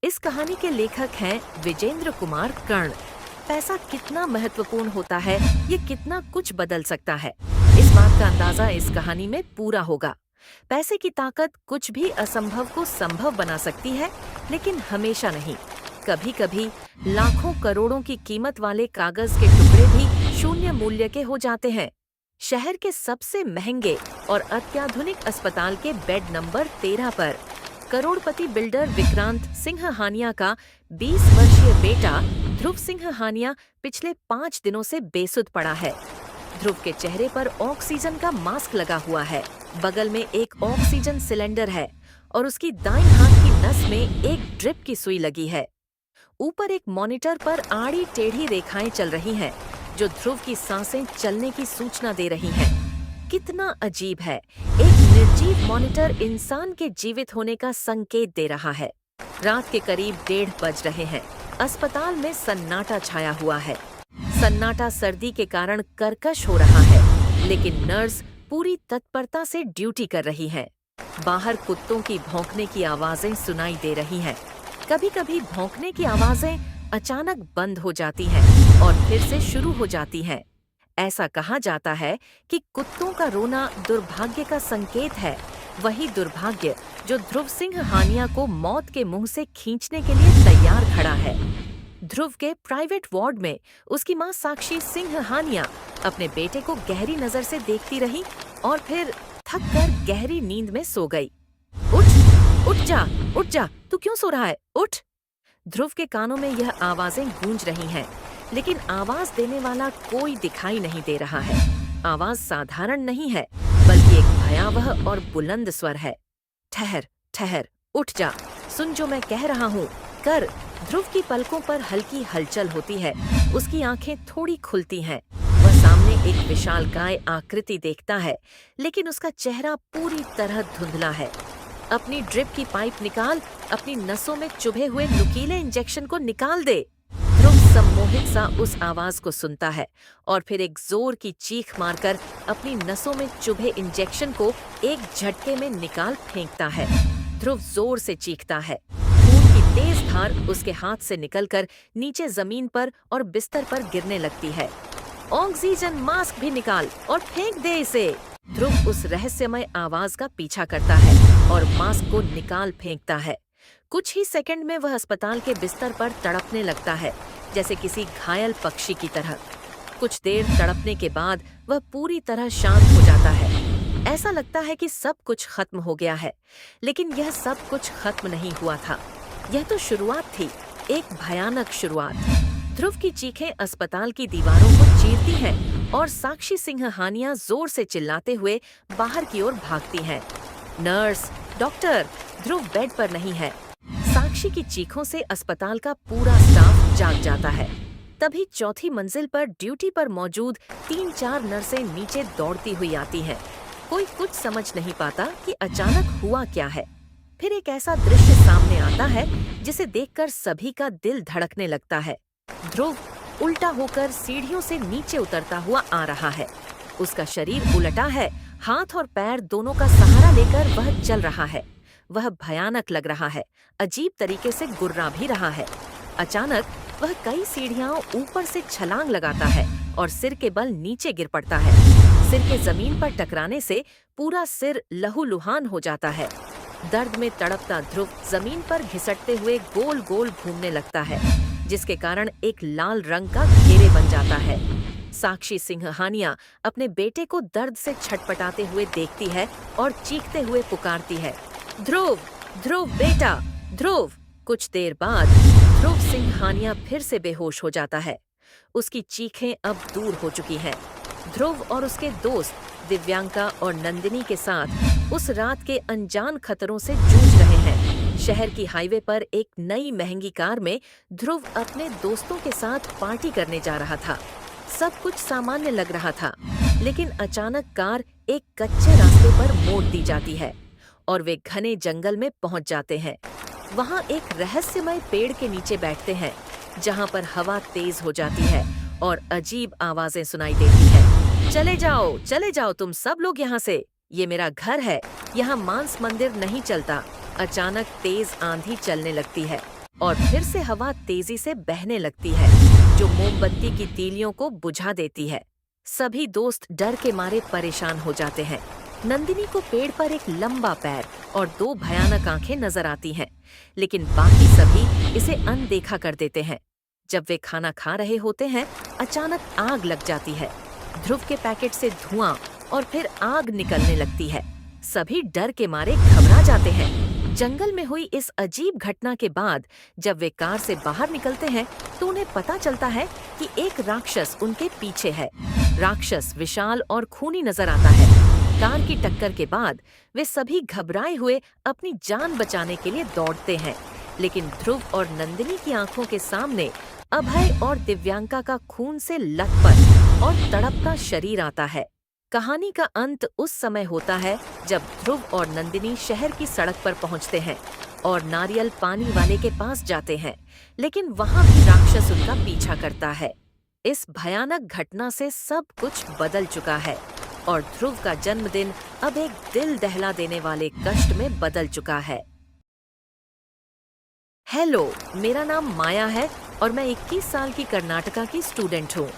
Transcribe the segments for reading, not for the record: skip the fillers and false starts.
इस कहानी के लेखक हैं विजेंद्र कुमार कर्ण। पैसा कितना महत्वपूर्ण होता है, ये कितना कुछ बदल सकता है, इस बात का अंदाजा इस कहानी में पूरा होगा। पैसे की ताकत कुछ भी असंभव को संभव बना सकती है, लेकिन हमेशा नहीं। कभी कभी लाखों करोड़ों की कीमत वाले कागज के टुकड़े भी शून्य मूल्य के हो जाते हैं। शहर के सबसे महंगे और अत्याधुनिक अस्पताल के बेड नंबर 13 पर करोड़पति बिल्डर विक्रांत सिंह-हानिया का 20 वर्षीय बेटा ध्रुव सिंह-हानिया पिछले 5 दिनों से बेसुध पड़ा है। ध्रुव के चेहरे पर ऑक्सीजन का मास्क लगा हुआ है, बगल में एक ऑक्सीजन सिलेंडर है और उसकी दाईं हाथ की नस में एक ड्रिप की सुई लगी है। ऊपर एक मॉनिटर पर आड़ी टेढ़ी रेखाएं चल रही हैं, जो ध्रुव की सांसें चलने की सूचना दे रही हैं। कितना अजीब है, एक निर्जीव मॉनिटर इंसान के जीवित होने का संकेत दे रहा है। रात के करीब 1:30 बज रहे हैं। अस्पताल में सन्नाटा छाया हुआ है। सन्नाटा सर्दी के कारण कर्कश हो रहा है, लेकिन नर्स पूरी तत्परता से ड्यूटी कर रही है। बाहर कुत्तों की भौंकने की आवाजें सुनाई दे रही हैं। कभी-कभी भौंकने की आवाजें अचानक बंद हो जाती हैं और फिर से शुरू हो जाती हैं। ऐसा कहा जाता है कि कुत्तों का रोना दुर्भाग्य का संकेत है, वही दुर्भाग्य जो ध्रुव सिंह-हानिया को मौत के मुंह से खींचने के लिए तैयार खड़ा है। ध्रुव के प्राइवेट वार्ड में उसकी मां साक्षी सिंह-हानिया अपने बेटे को गहरी नजर से देखती रही और फिर थक कर गहरी नींद में सो गई। उठ, उठ जा, तू क्यों सो रहा है? उठ! ध्रुव के कानों में यह आवाजें गूंज रही हैं, लेकिन आवाज देने वाला कोई दिखाई नहीं दे रहा है। आवाज साधारण नहीं है, बल्कि एक भयावह और बुलंद स्वर है। ठहर, ठहर, उठ जा, सुन जो मैं कह रहा हूँ, कर। ध्रुव की पलकों पर हल्की हलचल होती है, उसकी आंखें थोड़ी खुलती हैं। वह सामने एक विशालकाय आकृति देखता है, लेकिन उसका चेहरा पूरी तरह धुंधला है। अपनी ड्रिप की पाइप निकाल, अपनी नसों में चुभे हुए नुकीले इंजेक्शन को निकाल दे। ध्रुव सम्मोहित सा उस आवाज को सुनता है और फिर एक जोर की चीख मारकर अपनी नसों में चुभे इंजेक्शन को एक झटके में निकाल फेंकता है। ध्रुव जोर से चीखता है। खून की तेज धार उसके हाथ से निकलकर नीचे जमीन पर और बिस्तर पर गिरने लगती है। ऑक्सीजन मास्क भी निकाल और फेंक दे इसे। ध्रुव उस रहस्यमय आवाज का पीछा करता है और मास्क को निकाल फेंकता है। कुछ ही सेकंड में वह अस्पताल के बिस्तर पर तड़पने लगता है, जैसे किसी घायल पक्षी की तरह। कुछ देर तड़पने के बाद वह पूरी तरह शांत हो जाता है। ऐसा लगता है कि सब कुछ खत्म हो गया है, लेकिन यह सब कुछ खत्म नहीं हुआ था। यह तो शुरुआत थी, एक भयानक शुरुआत। ध्रुव की चीखें अस्पताल की दीवारों को चीरती हैं और साक्षी सिंह-हानिया जोर से चिल्लाते हुए बाहर की ओर भागती हैं। Nurse, doctor! ध्रुव बेड पर नहीं है। साक्षी की चीखों से अस्पताल का पूरा स्टाफ जाग जाता है। तभी चौथी मंजिल पर ड्यूटी पर मौजूद 3-4 नर्सें नीचे दौड़ती हुई आती हैं। कोई कुछ समझ नहीं पाता कि अचानक हुआ क्या है। फिर एक ऐसा दृश्य सामने आता है जिसे देखकर सभी का दिल धड़कने लगता है। ध्रुव उल्टा होकर सीढ़ियों से नीचे उतरता हुआ आ रहा है। उसका शरीर उलटा है, हाथ और पैर दोनों का सहारा लेकर वह चल रहा है। वह भयानक लग रहा है, अजीब तरीके से गुर्रा भी रहा है। अचानक वह कई सीढ़ियां ऊपर से छलांग लगाता है और सिर के बल नीचे गिर पड़ता है। सिर के जमीन पर टकराने से पूरा सिर लहूलुहान हो जाता है। दर्द में तड़पता ध्रुव जमीन पर घिसटते हुए गोल गोल घूमने लगता है, जिसके कारण एक लाल रंग का घेरे बन जाता है। साक्षी सिंह-हानिया अपने बेटे को दर्द से छटपटाते हुए देखती है और चीखते हुए पुकारती है, ध्रुव, ध्रुव बेटा, ध्रुव! कुछ देर बाद ध्रुव सिंह-हानिया फिर से बेहोश हो जाता है। उसकी चीखें अब दूर हो चुकी हैं। ध्रुव और उसके दोस्त दिव्यांका और नंदिनी के साथ उस रात के अनजान खतरों से जूझ रहे हैं। शहर की हाईवे पर एक नई महंगी कार में ध्रुव अपने दोस्तों के साथ पार्टी करने जा रहा था। सब कुछ सामान्य लग रहा था, लेकिन अचानक कार एक कच्चे रास्ते पर मोड़ दी जाती है और वे घने जंगल में पहुंच जाते हैं। वहां एक रहस्यमय पेड़ के नीचे बैठते हैं, जहां पर हवा तेज हो जाती है और अजीब आवाजें सुनाई देती हैं। चले जाओ तुम सब लोग यहाँ से। ये मेरा घर है, यहाँ मांस मंदिर नहीं चलता। अचानक तेज आंधी चलने लगती है। और फिर से हवा तेजी से बहने लगती है, जो मोमबत्ती की तीलियों को बुझा देती है। सभी दोस्त डर के मारे परेशान हो जाते हैं। नंदिनी को पेड़ पर एक लंबा पैर और 2 भयानक आंखें नजर आती हैं, लेकिन बाकी सभी इसे अनदेखा कर देते हैं। जब वे खाना खा रहे होते हैं, अचानक आग लग जाती है। ध्रुव के पैकेट से धुआं और फिर आग निकलने लगती है। सभी डर के मारे घबरा जाते हैं। जंगल में हुई इस अजीब घटना के बाद जब वे कार से बाहर निकलते हैं, तो उन्हें पता चलता है कि एक राक्षस उनके पीछे है। राक्षस विशाल और खूनी नजर आता है। कार की टक्कर के बाद वे सभी घबराए हुए अपनी जान बचाने के लिए दौड़ते हैं, लेकिन ध्रुव और नंदिनी की आंखों के सामने अभय और दिव्यांका का खून से लथपथ और तड़पता शरीर आता है। कहानी का अंत उस समय होता है जब ध्रुव और नंदिनी शहर की सड़क पर पहुंचते हैं और नारियल पानी वाले के पास जाते हैं, लेकिन वहां भी राक्षस उनका पीछा करता है। इस भयानक घटना से सब कुछ बदल चुका है और ध्रुव का जन्मदिन अब एक दिल दहला देने वाले कष्ट में बदल चुका है। हेलो, मेरा नाम माया है और मैं 21 साल की कर्नाटका की स्टूडेंट हूँ।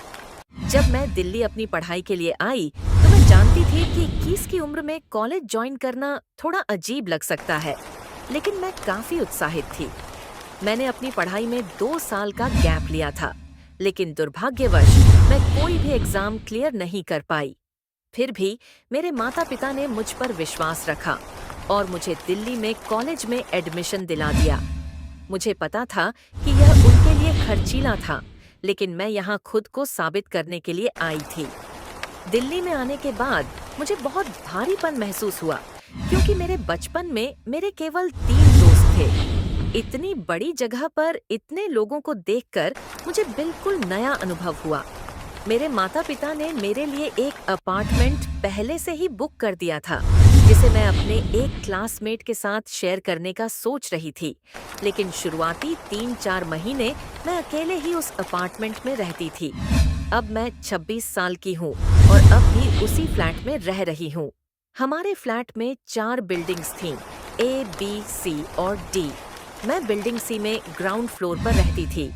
जब मैं दिल्ली अपनी पढ़ाई के लिए आई तो मैं जानती थी कि 21 की उम्र में कॉलेज ज्वाइन करना थोड़ा अजीब लग सकता है, लेकिन मैं काफी उत्साहित थी। मैंने अपनी पढ़ाई में 2 साल का गैप लिया था, लेकिन दुर्भाग्यवश मैं कोई भी एग्जाम क्लियर नहीं कर पाई। फिर भी मेरे माता पिता ने मुझ पर विश्वास रखा और मुझे दिल्ली में कॉलेज में एडमिशन दिला दिया। मुझे पता था कि यह उनके लिए खर्चीला था, लेकिन मैं यहाँ खुद को साबित करने के लिए आई थी। दिल्ली में आने के बाद मुझे बहुत भारीपन महसूस हुआ, क्योंकि मेरे बचपन में मेरे केवल 3 दोस्त थे। इतनी बड़ी जगह पर इतने लोगों को देखकर मुझे बिल्कुल नया अनुभव हुआ। मेरे माता पिता ने मेरे लिए एक अपार्टमेंट पहले से ही बुक कर दिया था, जिसे मैं अपने एक क्लासमेट के साथ शेयर करने का सोच रही थी, लेकिन शुरुआती 3-4 महीने मैं अकेले ही उस अपार्टमेंट में रहती थी। अब मैं 26 साल की हूँ और अब भी उसी फ्लैट में रह रही हूँ। हमारे फ्लैट में 4 बिल्डिंग्स थीं, A, B, C और D। मैं बिल्डिंग सी में ग्राउंड फ्लोर पर रहती थी।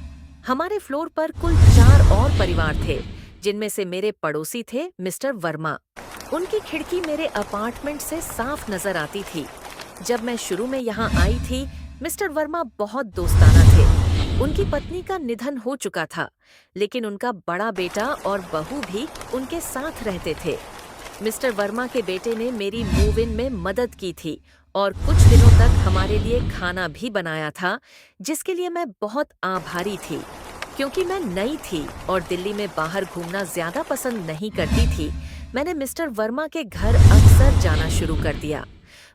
हमारे फ्लोर पर कुल 4 और परिवार थे, जिनमें से मेरे पड़ोसी थे मिस्टर वर्मा। उनकी खिड़की मेरे अपार्टमेंट से साफ नजर आती थी। जब मैं शुरू में यहाँ आई थी, मिस्टर वर्मा बहुत दोस्ताना थे। उनकी पत्नी का निधन हो चुका था, लेकिन उनका बड़ा बेटा और बहू भी उनके साथ रहते थे। मिस्टर वर्मा के बेटे ने मेरी मूव इन में मदद की थी और कुछ दिनों तक हमारे लिए खाना भी बनाया था, जिसके लिए मैं बहुत आभारी थी। क्योंकि मैं नई थी और दिल्ली में बाहर घूमना ज्यादा पसंद नहीं करती थी, मैंने मिस्टर वर्मा के घर अक्सर जाना शुरू कर दिया।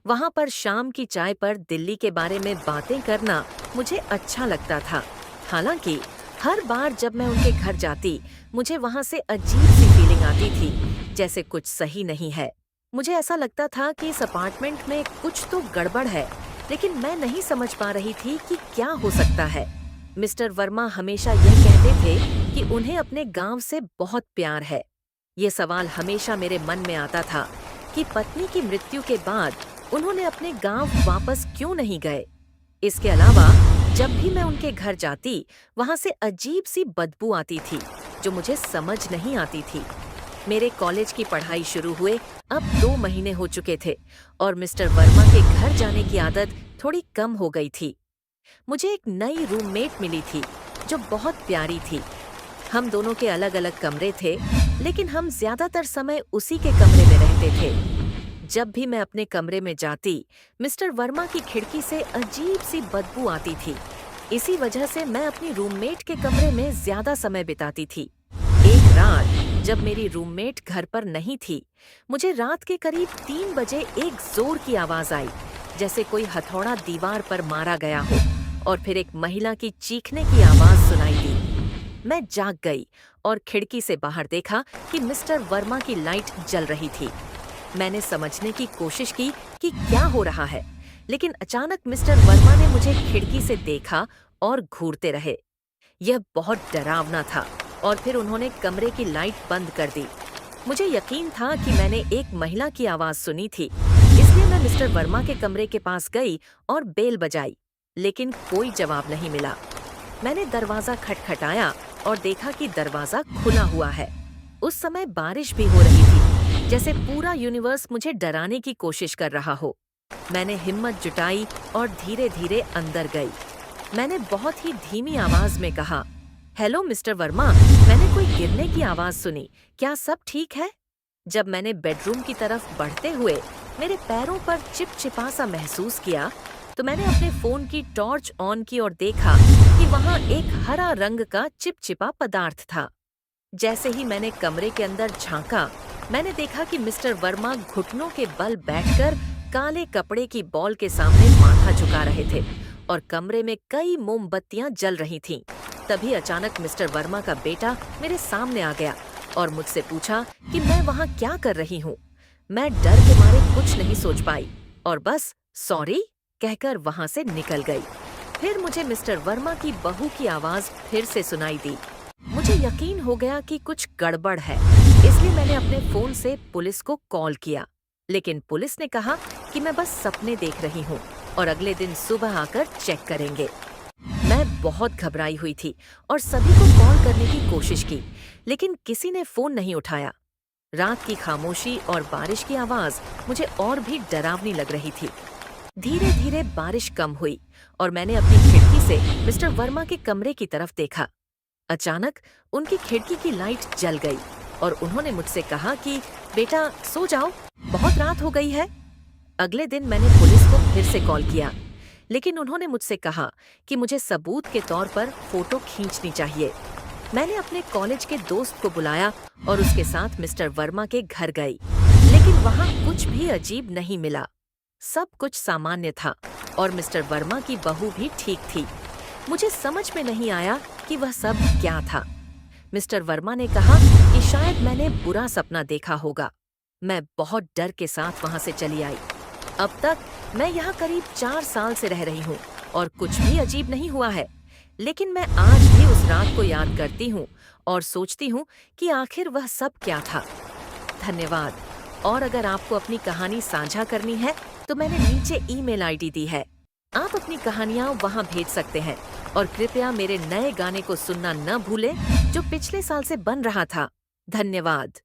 वहां पर शाम की चाय पर दिल्ली के बारे में बातें करना मुझे अच्छा लगता था। हालांकि हर बार जब मैं उनके घर जाती, मुझे वहां से अजीब सी फीलिंग आती थी, जैसे कुछ सही नहीं है। मुझे ऐसा लगता था कि इस अपार्टमेंट में कुछ तो गड़बड़ है, लेकिन मैं नहीं समझ पा रही थी कि क्या हो सकता है। मिस्टर वर्मा हमेशा यह कहते थे कि उन्हें अपने गांव से बहुत प्यार है। ये सवाल हमेशा मेरे मन में आता था कि पत्नी की मृत्यु के बाद उन्होंने अपने गांव वापस क्यों नहीं गए। इसके अलावा जब भी मैं उनके घर जाती, वहां से अजीब सी बदबू आती थी, जो मुझे समझ नहीं आती थी। मेरे कॉलेज की पढ़ाई शुरू हुए अब 2 महीने हो चुके थे और मिस्टर वर्मा के घर जाने की आदत थोड़ी कम हो गई थी। मुझे एक नई रूममेट मिली थी, जो बहुत प्यारी थी। हम दोनों के अलग अलग कमरे थे, लेकिन हम ज्यादातर समय उसी के कमरे में रहते थे। जब भी मैं अपने कमरे में जाती, मिस्टर वर्मा की खिड़की से अजीब सी बदबू आती थी। इसी वजह से मैं अपनी रूममेट के कमरे में ज्यादा समय बिताती थी। एक रात जब मेरी रूममेट घर पर नहीं थी, मुझे रात के करीब 3 बजे एक जोर की आवाज आई, जैसे कोई हथौड़ा दीवार पर मारा गया हो, और फिर एक महिला की चीखने की आवाज सुनाई दी। मैं जाग गई और खिड़की से बाहर देखा कि मिस्टर वर्मा की लाइट जल रही थी। मैंने समझने की कोशिश की कि क्या हो रहा है, लेकिन अचानक मिस्टर वर्मा ने मुझे खिड़की से देखा और घूरते रहे। यह बहुत डरावना था और फिर उन्होंने कमरे की लाइट बंद कर दी। मुझे यकीन था कि मैंने एक महिला की आवाज सुनी थी, इसलिए मैं मिस्टर वर्मा के कमरे के पास गई और बेल बजाई, लेकिन कोई जवाब नहीं मिला। मैंने दरवाजा खटखटाया और देखा कि दरवाजा खुला हुआ है। उस समय बारिश भी हो रही थी, जैसे पूरा यूनिवर्स मुझे डराने की कोशिश कर रहा हो। मैंने हिम्मत जुटाई और धीरे धीरे अंदर गई। मैंने बहुत ही धीमी आवाज में कहा, हेलो मिस्टर वर्मा, मैंने कोई गिरने की आवाज सुनी, क्या सब ठीक है? जब मैंने बेडरूम की तरफ बढ़ते हुए मेरे पैरों पर चिपचिपा सा महसूस किया, तो मैंने अपने फोन की टॉर्च ऑन की और देखा कि वहां एक हरा रंग का चिपचिपा पदार्थ था। जैसे ही मैंने कमरे के अंदर झांका, मैंने देखा कि मिस्टर वर्मा घुटनों के बल बैठकर काले कपड़े की बॉल के सामने माथा झुका रहे थे और कमरे में कई मोमबत्तियां जल रही थीं। तभी अचानक मिस्टर वर्मा का बेटा मेरे सामने आ गया और मुझसे पूछा कि मैं वहां क्या कर रही हूँ। मैं डर के मारे कुछ नहीं सोच पाई और बस सॉरी कहकर वहां से निकल गई। फिर मुझे मिस्टर वर्मा की बहू की आवाज फिर से सुनाई दी। मुझे यकीन हो गया कि कुछ गड़बड़ है, इसलिए मैंने अपने फोन से पुलिस को कॉल किया। लेकिन पुलिस ने कहा कि मैं बस सपने देख रही हूँ और अगले दिन सुबह आकर चेक करेंगे। मैं बहुत घबराई हुई थी और सभी को कॉल करने की कोशिश की, लेकिन किसी ने फोन नहीं उठाया। रात की खामोशी और बारिश की आवाज मुझे और भी डरावनी लग रही थी। धीरे धीरे बारिश कम हुई और मैंने अपनी खिड़की से मिस्टर वर्मा के कमरे की तरफ देखा। अचानक उनकी खिड़की की लाइट जल गई और उन्होंने मुझसे कहा कि बेटा सो जाओ, बहुत रात हो गई है। अगले दिन मैंने पुलिस को फिर से कॉल किया, लेकिन उन्होंने मुझसे कहा कि मुझे सबूत के तौर पर फोटो खींचनी चाहिए। मैंने अपने कॉलेज के दोस्त को बुलाया और उसके साथ मिस्टर वर्मा के घर गई, लेकिन वहां कुछ भी अजीब नहीं मिला। सब कुछ सामान्य था और मिस्टर वर्मा की बहू भी ठीक थी। मुझे समझ में नहीं आया कि वह सब क्या था। मिस्टर वर्मा ने कहा कि शायद मैंने बुरा सपना देखा होगा। मैं बहुत डर के साथ वहां से चली आई। अब तक मैं यहाँ करीब 4 साल से रह रही हूँ और कुछ भी अजीब नहीं हुआ है, लेकिन मैं आज भी उस रात को याद करती हूँ और सोचती हूँ कि आखिर वह सब क्या था। धन्यवाद। और अगर आपको अपनी कहानी साझा करनी है तो मैंने नीचे ईमेल आईडी दी है, आप अपनी कहानियां वहां भेज सकते हैं। और कृपया मेरे नए गाने को सुनना न भूलें जो पिछले साल से बन रहा था। धन्यवाद।